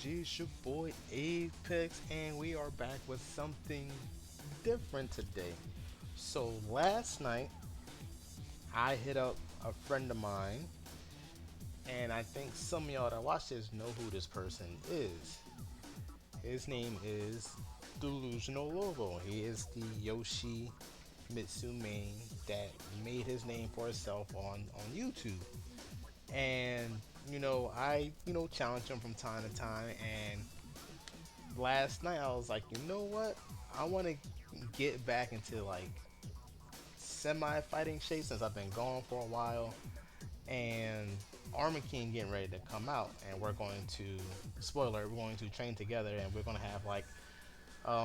It's your boy Apex, and we are back with something different today. So, last night I hit up a friend of mine, and I think some of y'all that watch this know who this person is. His name is Delusional Lobo. He is the Yoshi Mitsu main that made his name for himself on YouTube. And I challenge him from time to time. And last night I was like, you know what? I want to get back into like semi-fighting shape since I've been gone for a while. And Armor King getting ready to come out, and we're going to spoiler. We're going to train together, and we're going to have like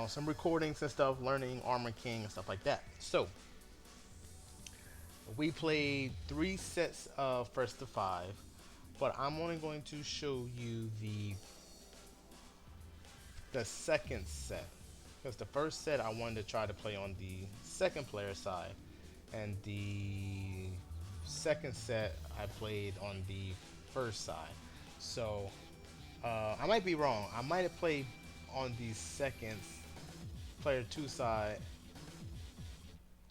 some recordings and stuff, learning Armor King and stuff like that. So we played 3 sets of first to five, but I'm only going to show you the second set because the first set I wanted to try to play on the second player side, and the second set I played on the first side. So I might be wrong. I might have played on the second player two side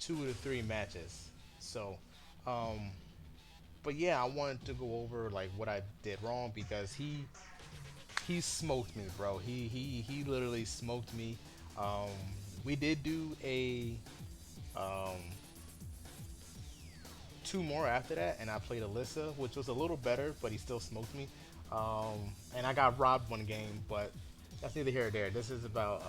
2 to 3 matches. So, um, but yeah, I wanted to go over like what I did wrong because he smoked me, bro. He literally smoked me. Um, we did do a um, two more after that, and I played Alyssa, which was a little better, but he still smoked me. And I got robbed one game, but that's neither here or there. This is about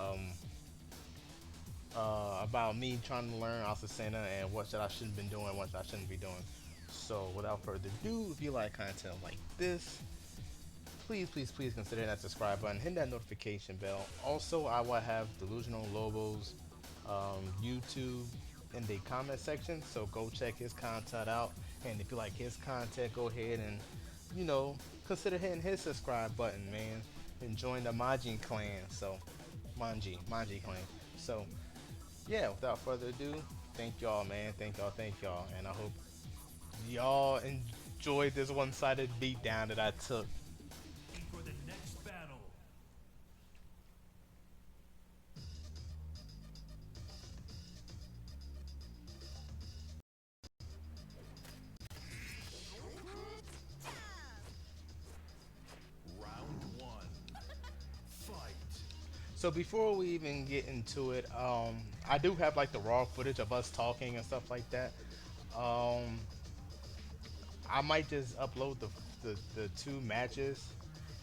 me trying to learn Azucena and what I shouldn't been doing, what I shouldn't be doing. So without further ado, if you like content like this, please consider that subscribe button, hit that notification bell. Also, I will have Delusional Lobos YouTube in the comment section, so go check his content out. And if you like his content, go ahead and you know consider hitting his subscribe button, man, and join the Manji clan. So Manji clan. So yeah, without further ado, thank y'all, man. Thank y'all, and I hope y'all enjoyed this one-sided beatdown that I took. For the next battle. Round one. Fight. So before we even get into it, I do have like the raw footage of us talking and stuff like that. Um, I might just upload the 2 matches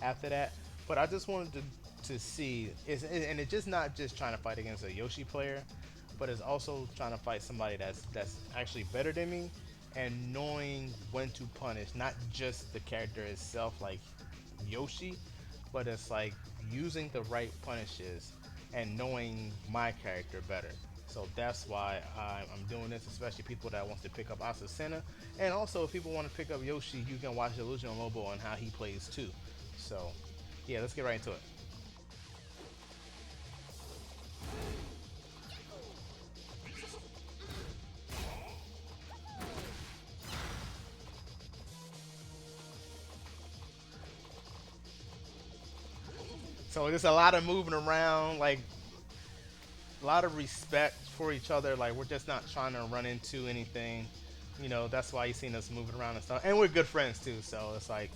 after that, but I just wanted to see and it's just not just trying to fight against a Yoshi player, but it's also trying to fight somebody that's actually better than me, and knowing when to punish, not just the character itself like Yoshi, but it's like using the right punishes and knowing my character better. So that's why I'm doing this, especially people that wants to pick up Azucena, and also if people want to pick up Yoshi, you can watch Delusional Lobo on how he plays too. So yeah, let's get right into it. So there's a lot of moving around, like a lot of respect for each other. Like we're just not trying to run into anything. That's why you seen us moving around and stuff. And we're good friends too, so it's like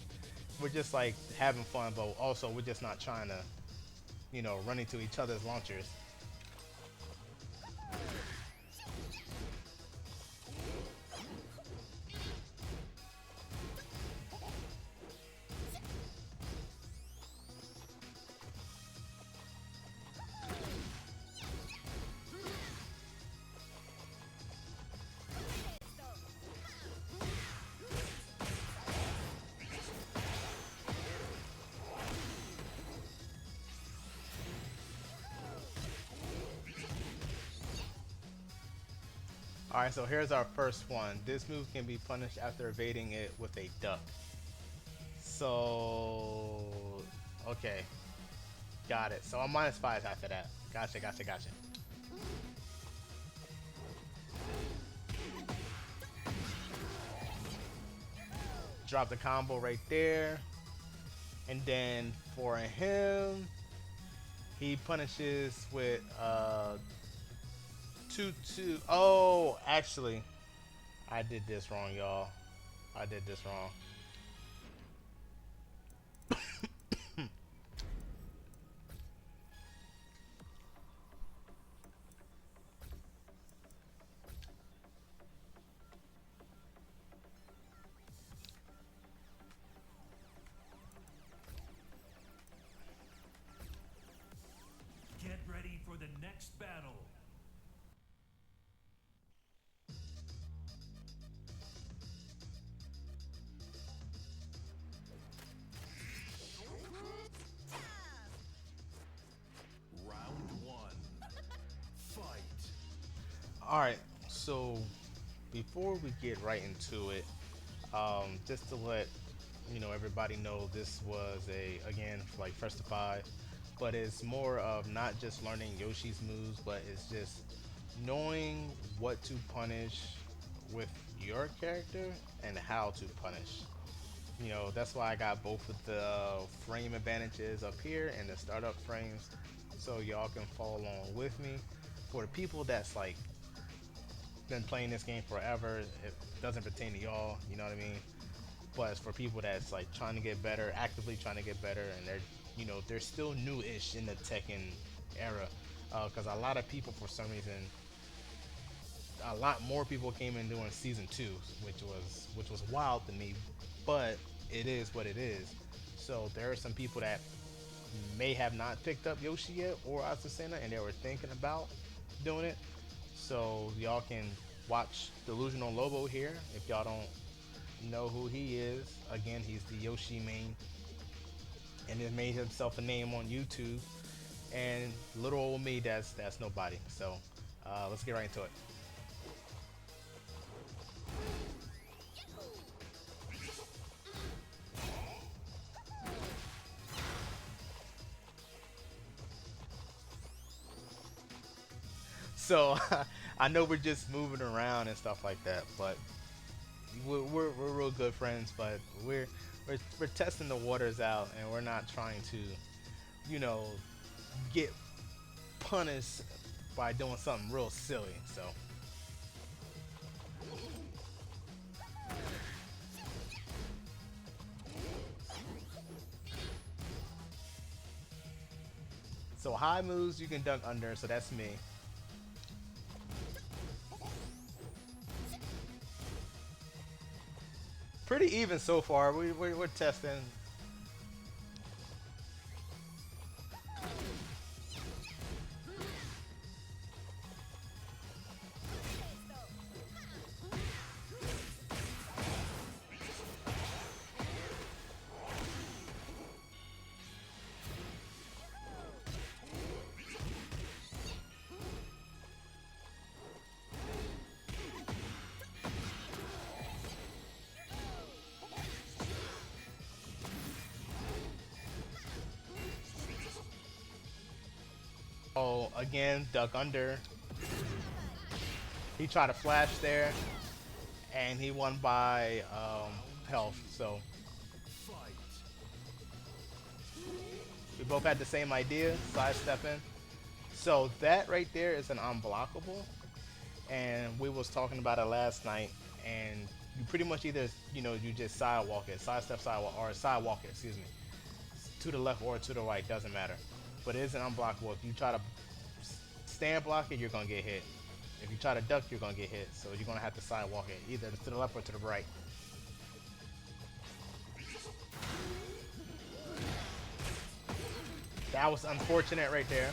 we're just like having fun, but also we're just not trying to, run into each other's launchers. Alright, so here's our first one. This move can be punished after evading it with a duck. So, okay, got it. So I'm -5 after that. Gotcha. Drop the combo right there. And then for him, he punishes with 2 2. Oh, actually, I did this wrong, y'all. I did this wrong. Get ready for the next battle. Round one. Fight. All right, so before we get right into it, just to let everybody know, this was a again like first to five, but it's more of not just learning Yoshi's moves, but it's just knowing what to punish with your character and how to punish. That's why I got both of the frame advantages up here and the startup frames, so y'all can follow along with me. For the people that's like been playing this game forever, it doesn't pertain to y'all. You know what I mean? But it's for people that's like trying to get better, actively trying to get better, and they're still new-ish in the Tekken era. Because a lot of people, for some reason, a lot more people came in doing season two, which was wild to me. But it is what it is. So there are some people that may have not picked up Yoshi yet or Azucena, and they were thinking about doing it. So y'all can watch Delusional Lobo here if y'all don't know who he is. Again, he's the Yoshi main and has made himself a name on YouTube. And little old me, that's nobody. So let's get right into it. So I know we're just moving around and stuff like that, but we're real good friends. But we're testing the waters out, and we're not trying to, you know, get punished by doing something real silly. So high moves you can duck under. So that's me. Pretty even so far. We're testing. Oh, again, duck under. He tried to flash there, and he won by Round two. health. So Fight. we both had the same idea, sidestepping. So that right there is an unblockable, and we was talking about it last night. And you pretty much either you just sidewalk it, sidestep sidewalk, or sidewalk it, excuse me, to the left or to the right, doesn't matter. But it is an unblockable. If you try to stand block it, you're gonna get hit. If you try to duck, you're gonna get hit. So you're gonna have to sidewalk it, either to the left or to the right. That was unfortunate right there.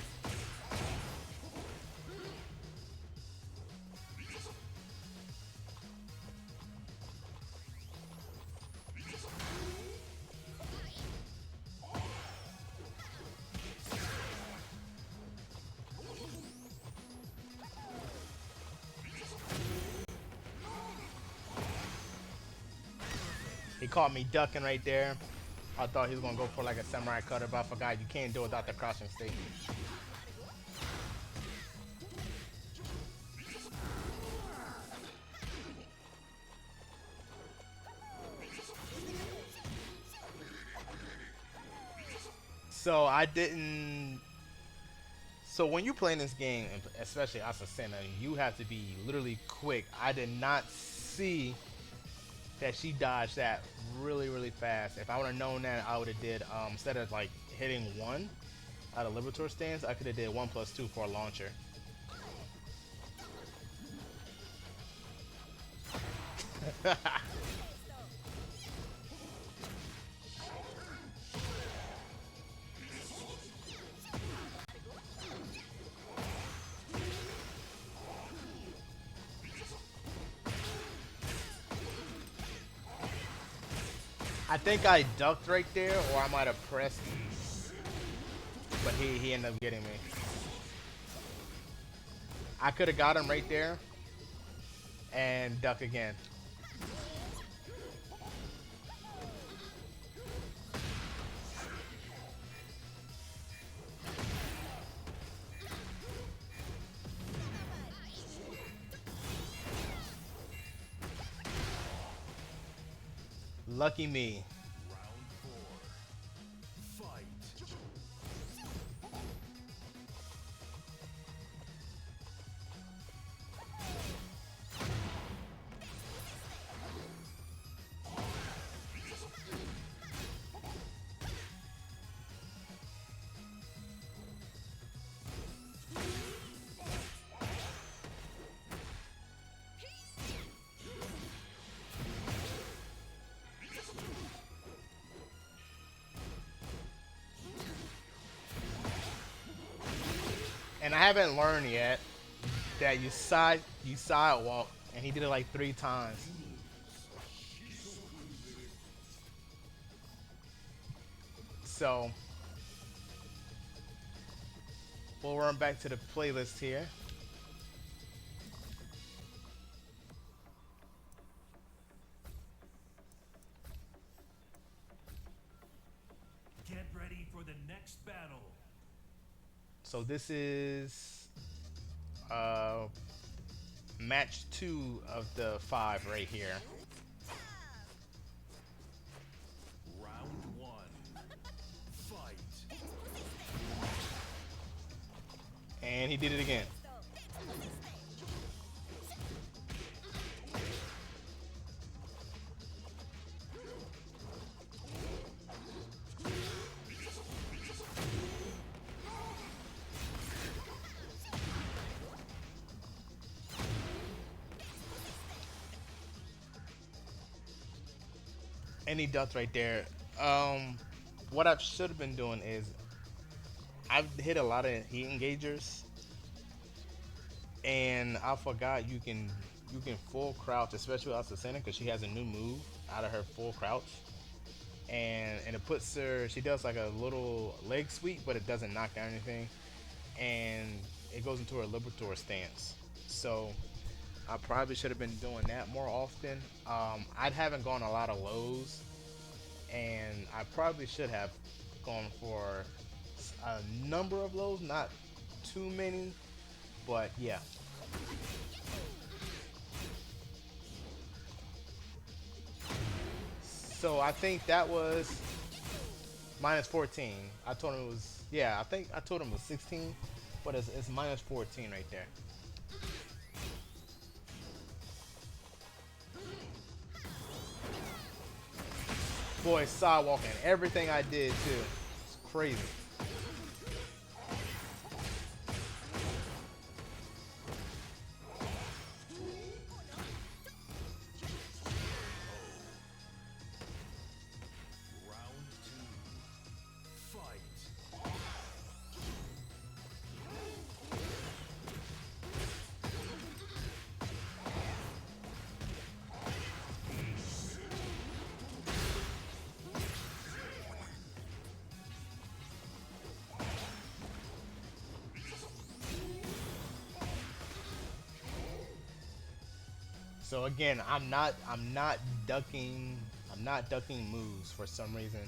He caught me ducking right there. I thought he was gonna go for like a samurai cutter, but I forgot you can't do it without the crouching state. So I didn't. So when you're playing this game, and especially Azucena, you have to be literally quick. I did not see that she dodged that really, really fast. If I would have known that, I would have did instead of like hitting one out of Liberator stance, I could have did 1+2 for a launcher. I think I ducked right there, or I might have pressed, but he ended up getting me. I could have got him right there and duck again. Lucky me. Round four. Fight. And I haven't learned yet that you sidewalk, and he did it like 3 times. So we'll run back to the playlist here. Get ready for the next battle. So this is uh, match 2 of the 5 right here. Round one. Fight. And he did it again. And he ducked right there. What I should have been doing is I've hit a lot of heat engagers, and I forgot you can full crouch, especially with Azucena, because she has a new move out of her full crouch, and it puts her. She does like a little leg sweep, but it doesn't knock down anything, and it goes into her Liberator stance. So I probably should have been doing that more often. I haven't gone a lot of lows, and I probably should have gone for a number of lows, not too many, but yeah. So I think that was minus 14. I told him it was, yeah, I think I told him it was 16, but it's minus 14 right there. Boy, sidewalking everything I did too. It's crazy. Round two. Fight. So again, I'm not ducking moves for some reason.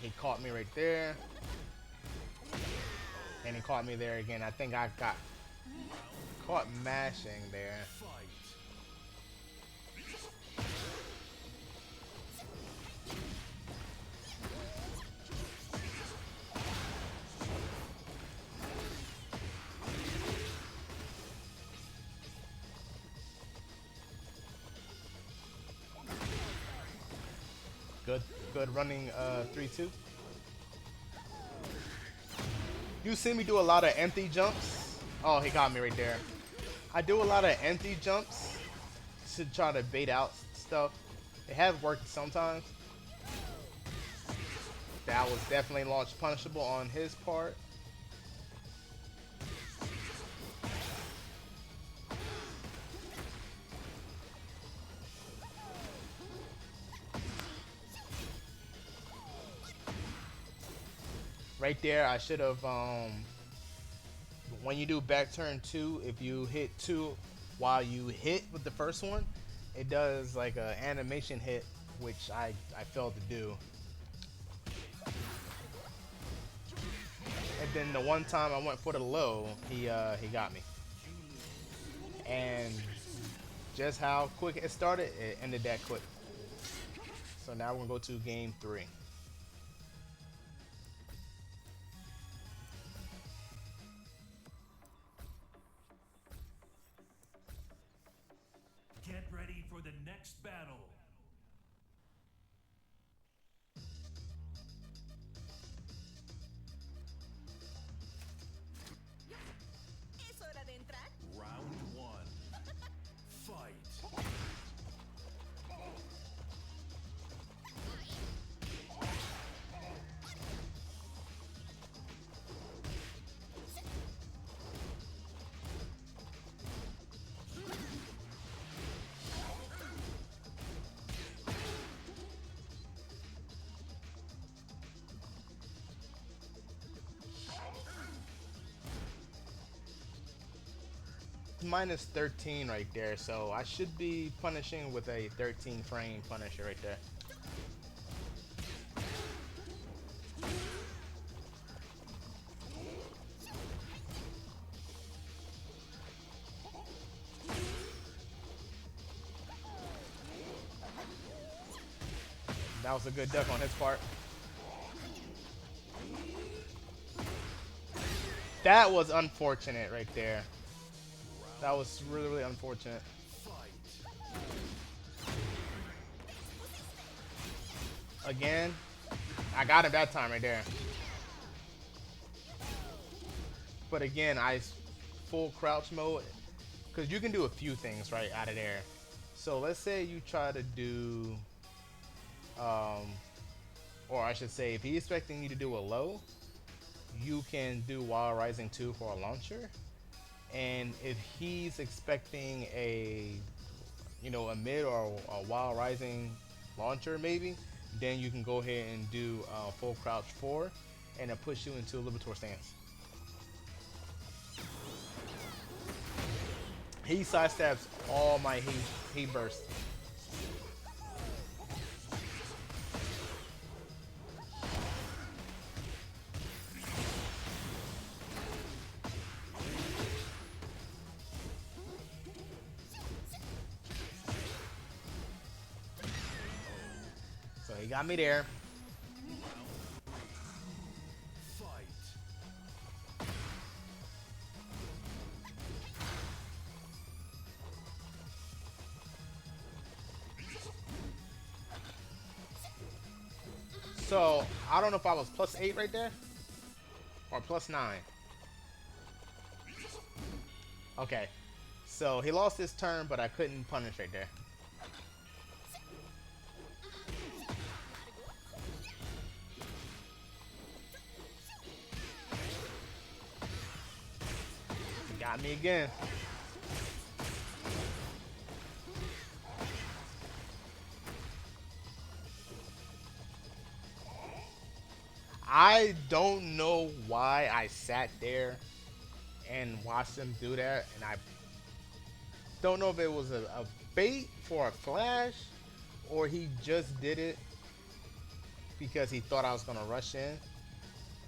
He caught me right there. And he caught me there again. I think I got caught mashing there. Fight. Good, good running 3-2. You see me do a lot of empty jumps. Oh, he got me right there. I do a lot of empty jumps to try to bait out stuff. It has worked sometimes. That was definitely launch punishable on his part. Right there, I should have, when you do back turn 2, if you hit 2 while you hit with the first one, it does like a animation hit, which I failed to do. And then the one time I went for the low, he got me. And just how quick it started, it ended that quick. So now we're gonna go to game 3. Get ready for the next battle. Es hora de entrar. Round 1. Fight. Minus 13 right there, so I should be punishing with a 13 frame punisher right there. That was a good duck on his part. That was unfortunate right there. That was really, really unfortunate. Again, I got him that time right there. But again, I full crouch mode, because you can do a few things right out of there. So let's say you try to do, or I should say, if he's expecting you to do a low, you can do Wild Rising 2 for a launcher. And if he's expecting a, you know, a mid or a Wild Rising launcher maybe, then you can go ahead and do full crouch 4, and it push you into a Libertor stance. He sidesteps all my heat bursts. So he got me there. Fight. So I don't know if I was +8 right there or +9. Okay. So he lost his turn, but I couldn't punish right there. He got me again. I don't know why I sat there and watched him do that, and I don't know if it was a bait for a flash or he just did it because he thought I was gonna rush in.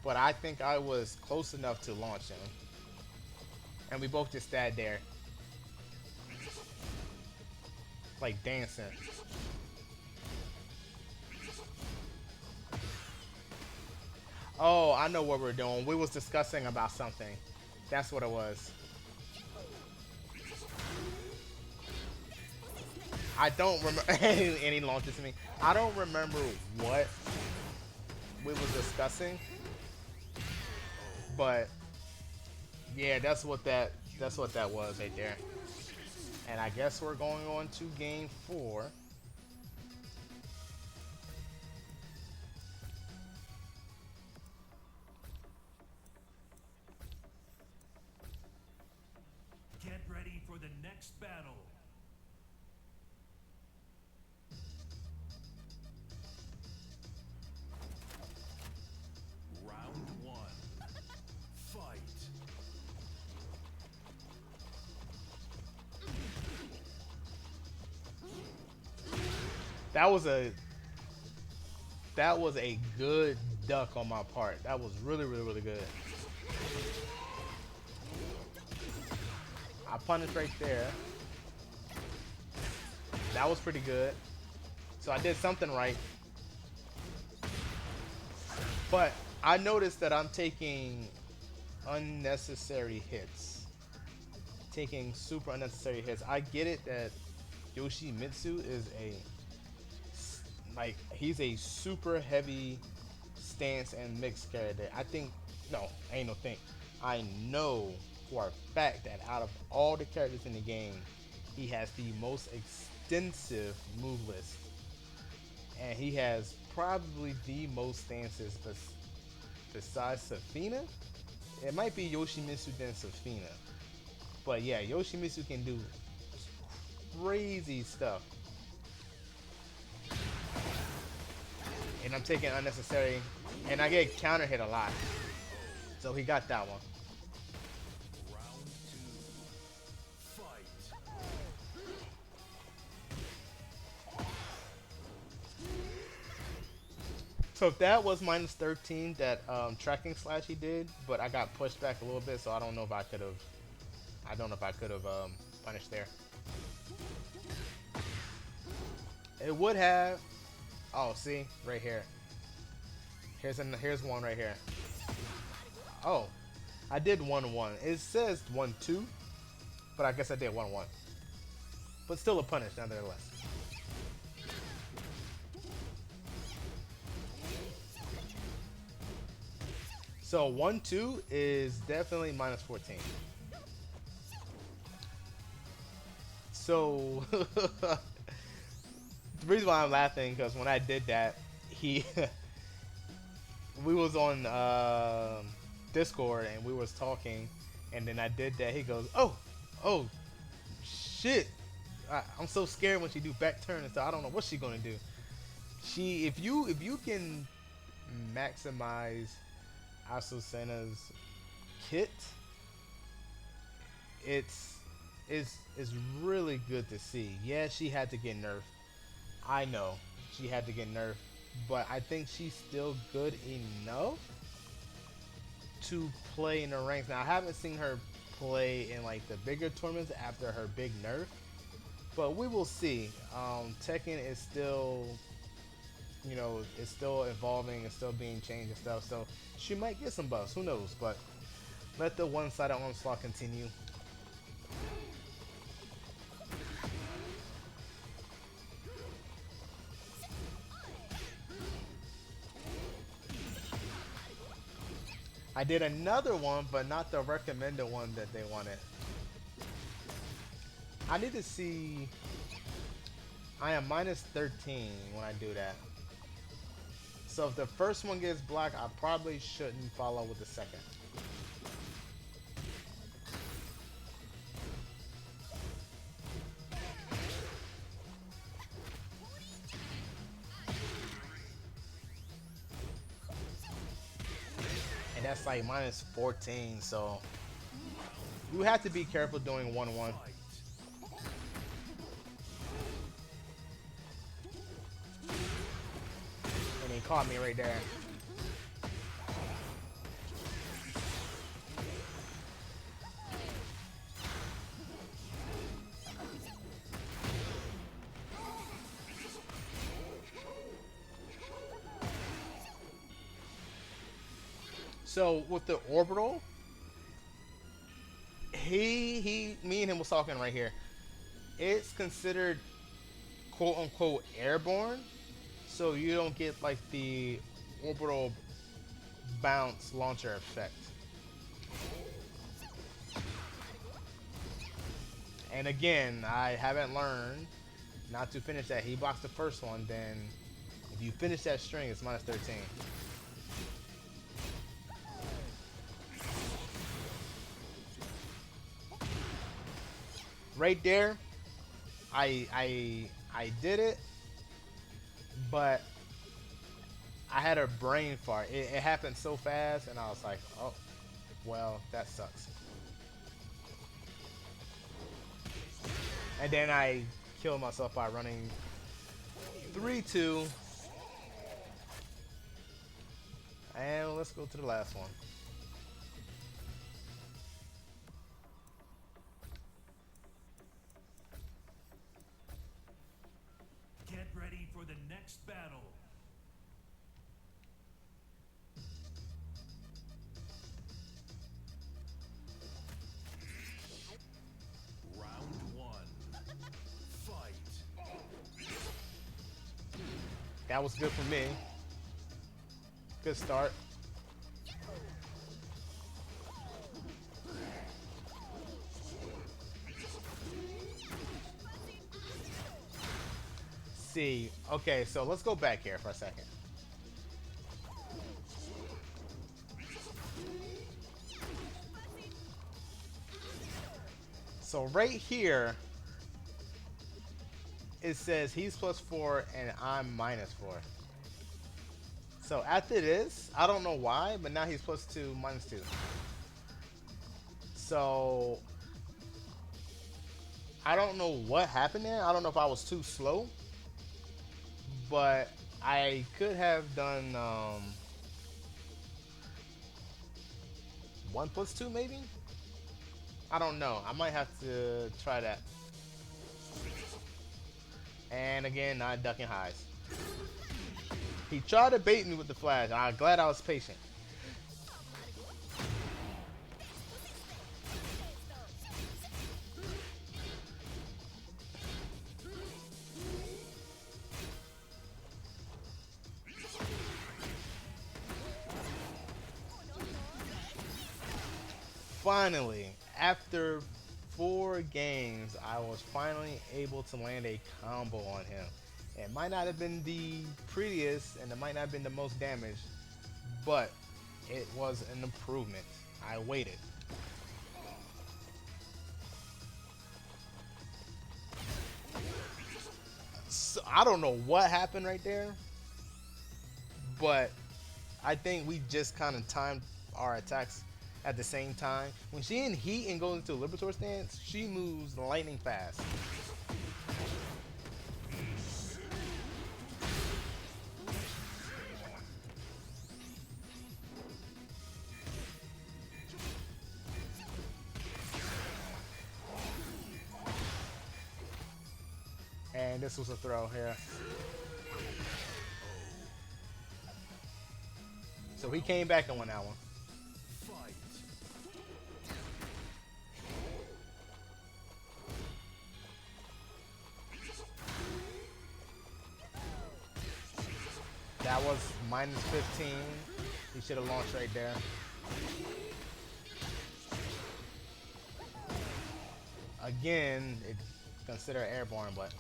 but I think I was close enough to launch him. And we both just sat there, like dancing. Oh, I know what we're doing. We was discussing about something. That's what it was. I don't remember. And he launches me. I don't remember what we was discussing, but yeah, that's what that was right there. And I guess we're going on to game 4. Get ready for the next battle. Round 1. Fight. That was a that was a good duck on my part. That was really, really, really good. I punished right there. That was pretty good. So I did something right. But I noticed that I'm taking unnecessary hits. Taking super unnecessary hits. I get it that Yoshimitsu is he's a super heavy stance and mixed character. I think no, ain't no think. I know for a fact that out of all the characters in the game, he has the most extensive move list. And he has probably the most stances besides Safina. It might be Yoshimitsu than Safina. But yeah, Yoshimitsu can do crazy stuff. And I'm taking unnecessary, and I get counter hit a lot. So he got that one. Round 2. Fight. So that was minus 13, that tracking slash he did, but I got pushed back a little bit, so I don't know if I could have. I don't know if I could have punished there. It would have. Oh, see right here. Here's one right here. Oh, I did 1-1. It says 1-2, but I guess I did 1-1. But still a punish nonetheless. So 1-2 is definitely minus 14. So the reason why I'm laughing because when I did that, we was on Discord and we was talking, and then I did that. He goes, "Oh, shit! I'm so scared when she do back turn and stuff. I don't know what she gonna do. If you can maximize Azucena's kit, it's really good to see. Yeah, she had to get nerfed. I know she had to get nerfed, but I think she's still good enough to play in the ranks. Now I haven't seen her play in like the bigger tournaments after her big nerf, but we will see. Tekken is still, it's still evolving, it's still being changed and stuff. So she might get some buffs. Who knows? But let the one-sided onslaught continue. I did another one, but not the recommended one that they wanted. I need to see. I am minus 13 when I do that. So if the first one gets blocked, I probably shouldn't follow with the second. And that's like minus 14, so you have to be careful doing 1-1. And he caught me right there. So with the orbital, me and him was talking right here. It's considered quote unquote airborne, so you don't get like the orbital bounce launcher effect. And again, I haven't learned not to finish that. He blocks the first one, then if you finish that string, it's minus 13. Right there, I did it, but I had a brain fart. It happened so fast, and I was like, oh, well, that sucks. And then I killed myself by running 3-2. And let's go to the last one. Get ready for the next battle. Round one. Fight. That was good for me. Good start. See, okay, so let's go back here for a second. So right here, it says he's +4 and I'm -4. So after this, I don't know why, but now he's +2, -2. So I don't know what happened there. I don't know if I was too slow, but I could have done 1 + 2 maybe. I don't know. I might have to try that. And again, not ducking highs. He tried to bait me with the flash. I'm glad I was patient. Finally, after 4 games, I was finally able to land a combo on him. It might not have been the prettiest and it might not have been the most damage, but it was an improvement. I waited. So, I don't know what happened right there, but I think we just kind of timed our attacks at the same time. When she in heat and goes into a liberatory stance, she moves lightning fast. And this was a throw here. So he came back and won that one. Fight. That was -15. He should have launched right there. Again, it's considered airborne, but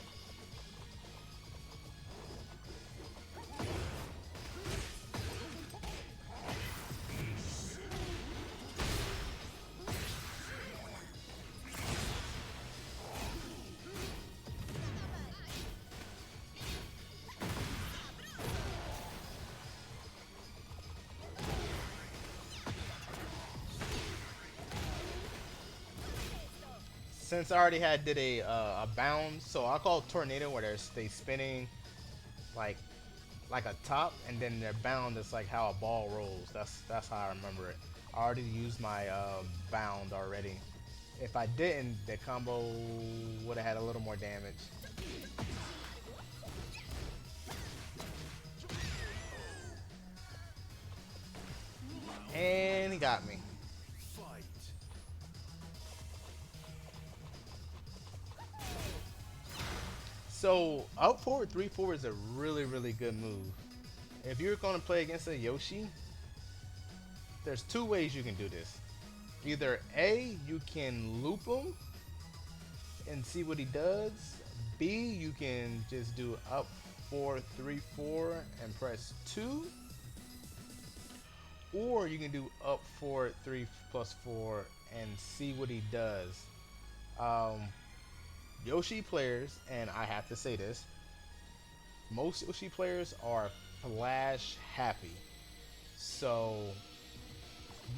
since I already had did a bound, so I call it tornado where they spinning like like a top, and then their bound is like how a ball rolls. That's how I remember it. I already used my bound already. If I didn't, the combo would have had a little more damage. And he got me. Fight. So up forward 3-4 is a really really good move. If you're going to play against a Yoshi, there's two ways you can do this. Either A, you can loop him and see what he does. B, you can just do up 4-3-4 and press 2. Or you can do up 4-3+4 and see what he does. Um, Yoshi players, and I have to say this, most Yoshi players are flash happy. So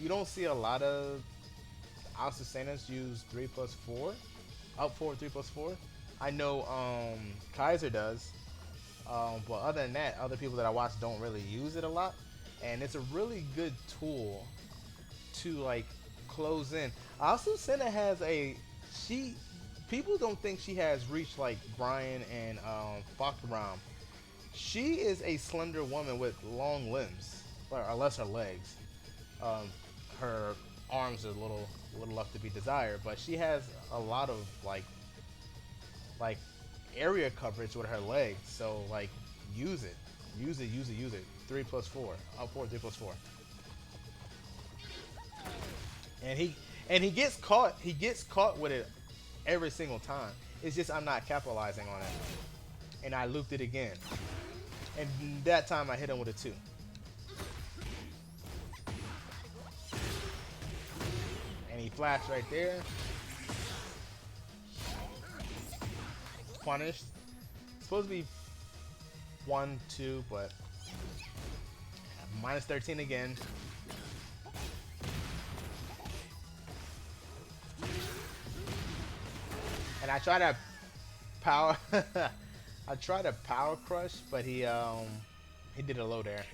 you don't see a lot of Azucenas use 3+4, up 4-3+4. I know Kaiser does, but other than that, other people that I watch don't really use it a lot, and it's a really good tool to like close in. Azucena has a she. People don't think she has reach like Brian and Fakram. She is a slender woman with long limbs, or unless her legs. Um, her arms are a little left to be desired, but she has a lot of like area coverage with her legs. So like use it, use it. 3+4, up 4-3+4, and he gets caught. He gets caught with it every single time. It's just I'm not capitalizing on it, and I looped it again, and that time I hit him with a 2. And he flashed right there. Punished. Supposed to be 1-2, but minus 13 again. And I try to power. I tried to power crush, but he did a low there.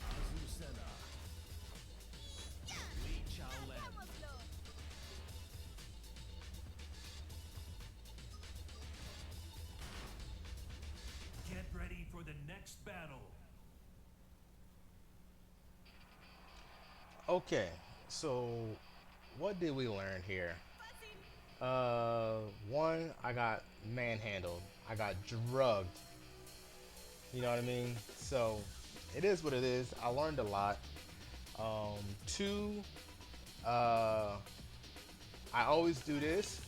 Azucena. Lee Chao-len. Hagámoslo. Get ready for the next battle. Okay, so what did we learn here? One, I got manhandled. I got drugged. You know what I mean? So it is what it is. I learned a lot. Two, uh, I always do this,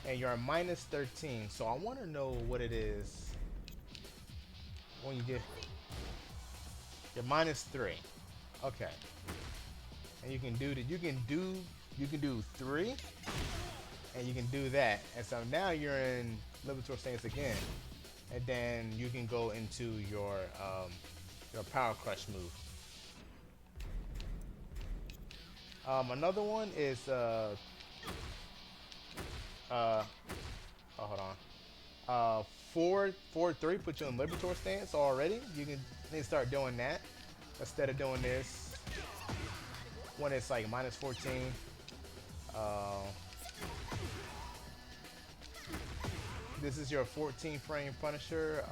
and you're a minus 13. So I want to know what it is when you get. You're minus 3. Okay, and you can do that. You can do 3, and you can do that. And so now you're in Libertor stance again, and then you can go into your power crush move. Another one is oh, hold on. 4-3 put you in Libertor stance already. You can then start doing that instead of doing this when it's like minus 14. This is your 14 frame Punisher.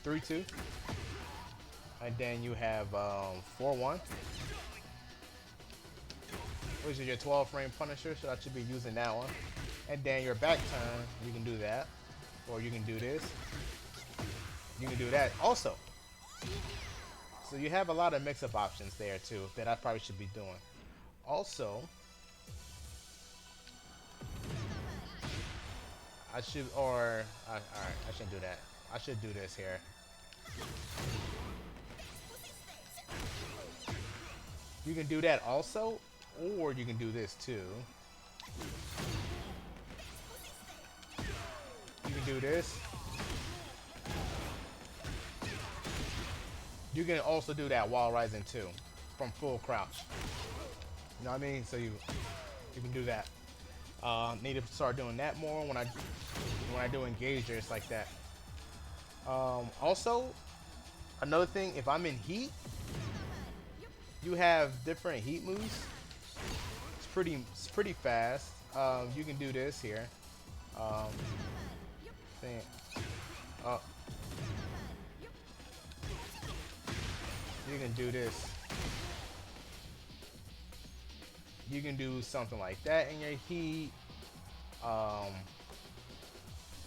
3-2. And then you have 4-1, which is your 12 frame Punisher, so I should be using that one. And then your back turn, you can do that, or you can do this. You can do that also. So you have a lot of mix-up options there too that I probably should be doing. Also, I should, or alright, I shouldn't do that. I should do this here. You can do that also, or you can do this too. You can do this. You can also do that while rising too, from full crouch. You know what I mean? So you can do that. Need to start doing that more when I do engagers like that. Also, another thing, if I'm in heat, you have different heat moves. It's pretty fast. You can do this here. Um, thing, uh, you can do this. You can do something like that in your heat. Um,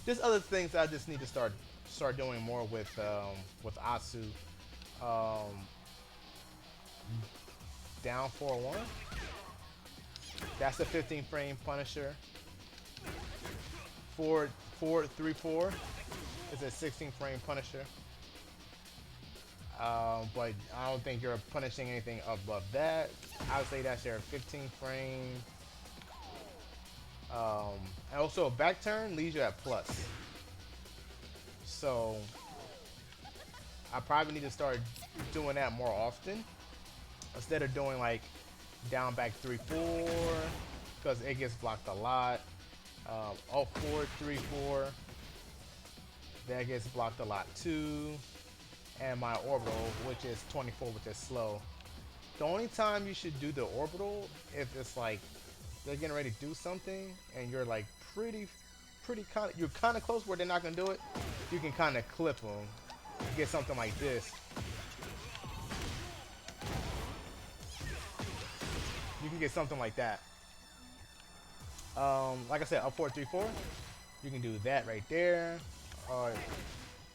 there's other things I just need to start doing more with Asu. Um, down 4-1. That's a 15 frame Punisher. 4-3-4 is a 16 frame Punisher. But I don't think you're punishing anything above that. I would say that's your 15 frame. And also a back turn leaves you at plus. So I probably need to start doing that more often instead of doing like down back 3-4 because it gets blocked a lot. Up 4-3-4 that gets blocked a lot too. And my orbital, which is 24, which is slow. The only time you should do the orbital if it's like they're getting ready to do something and you're like you're kind of close where they're not gonna do it. You can kind of clip them, get something like this. You can get something like that. Like I said, up 4-3-4. You can do that right there, or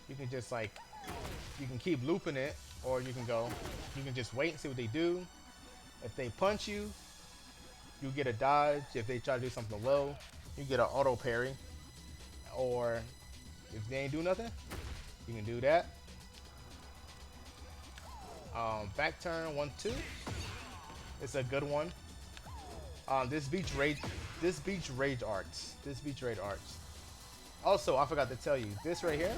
you can just like you can keep looping it, or you can go. You can just wait and see what they do. If they punch you, you get a dodge. If they try to do something low, you get an auto parry. Or if they ain't do nothing, you can do that. Back turn 1-2. It's a good one. This beach rage arts. This beach rage arts. Also, I forgot to tell you, this right here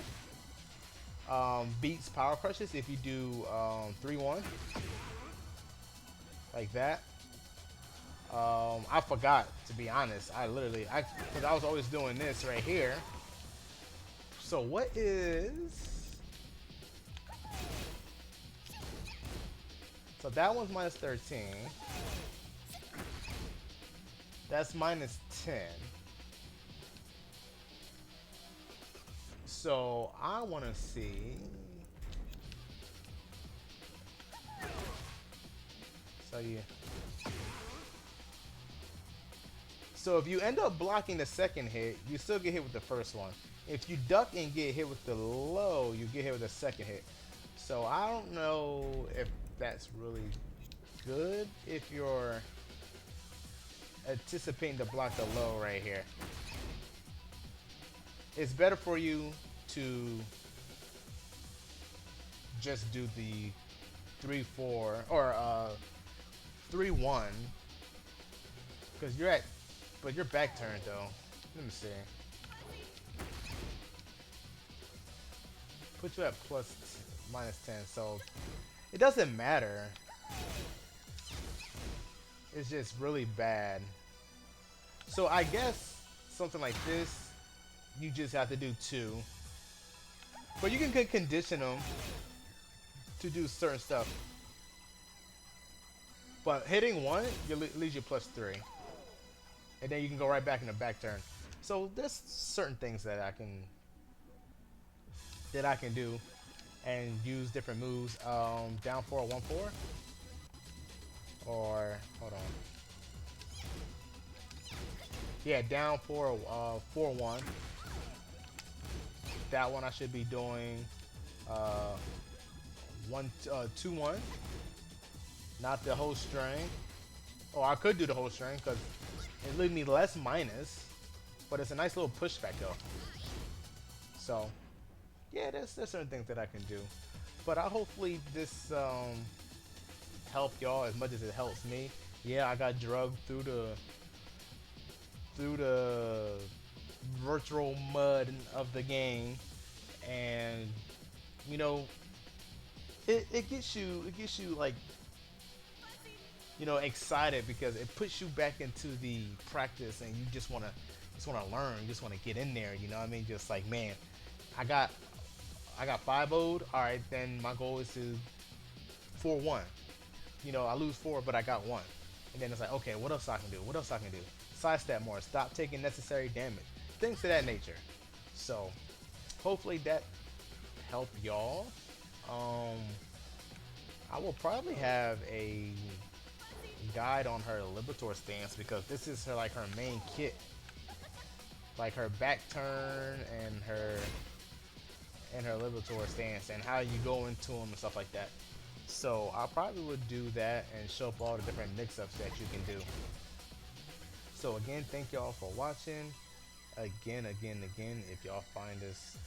beats power crushes if you do 3-1 like that. I forgot, to be honest. Because I was always doing this right here. So what is? So that one's minus 13. That's minus 10. So I want to see. So yeah. So if you end up blocking the second hit, you still get hit with the first one. If you duck and get hit with the low, you get hit with the second hit. So I don't know if that's really good if you're anticipating to block the low right here. It's better for you to just do the 3-4 or 3-1 because but you're back turned though. Let me see. Put you at minus 10, so it doesn't matter. It's just really bad. So I guess something like this, you just have to do 2. But you can condition them to do certain stuff. But hitting 1, leaves you plus 3. And then you can go right back in the back turn. So there's certain things that I can do and use different moves. Down 4 1-4. Or hold on. Yeah, down 4-1. That one I should be doing 2-1. Not the whole string. Oh, I could do the whole string because it leaves me less minus, but it's a nice little pushback though. So yeah, there's certain things that I can do. But I hopefully this help y'all as much as it helps me. Yeah, I got drugged through the virtual mud of the game, and you know it gets you like excited because it puts you back into the practice, and you just want to learn, you just want to get in there. You know what I mean? Just like, man, I got I got 5 0'd. All right, then my goal is to 4-1. I lose 4, but I got 1. And then it's like, okay, what else I can do? What else I can do? Sidestep more. Stop taking necessary damage. Things of that nature. So, hopefully that helped y'all. Um, I will probably have a guide on her Liberator stance because this is her main kit, like her back turn and her Liberator stance and how you go into them and stuff like that. So I probably would do that and show up all the different mix-ups that you can do. So again, thank y'all for watching. Again, if y'all find this,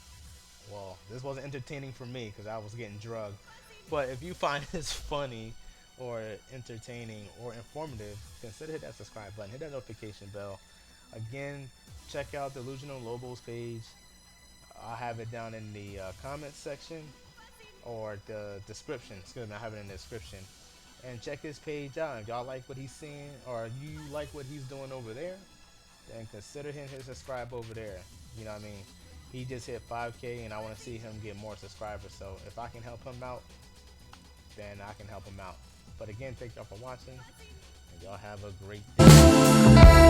well, this wasn't entertaining for me because I was getting drugged. But if you find this funny or entertaining or informative, consider hit that subscribe button, hit that notification bell. Again, check out Delusional Lobo's page. I'll have it down in the comments section or the description. Excuse me, I have it in the description. And check his page out. If y'all like what he's seeing or you like what he's doing over there, then consider him his subscribe over there. You know what I mean? He just hit 5K and I want to see him get more subscribers. So if I can help him out, then I can help him out. But again, thank y'all for watching and y'all have a great day.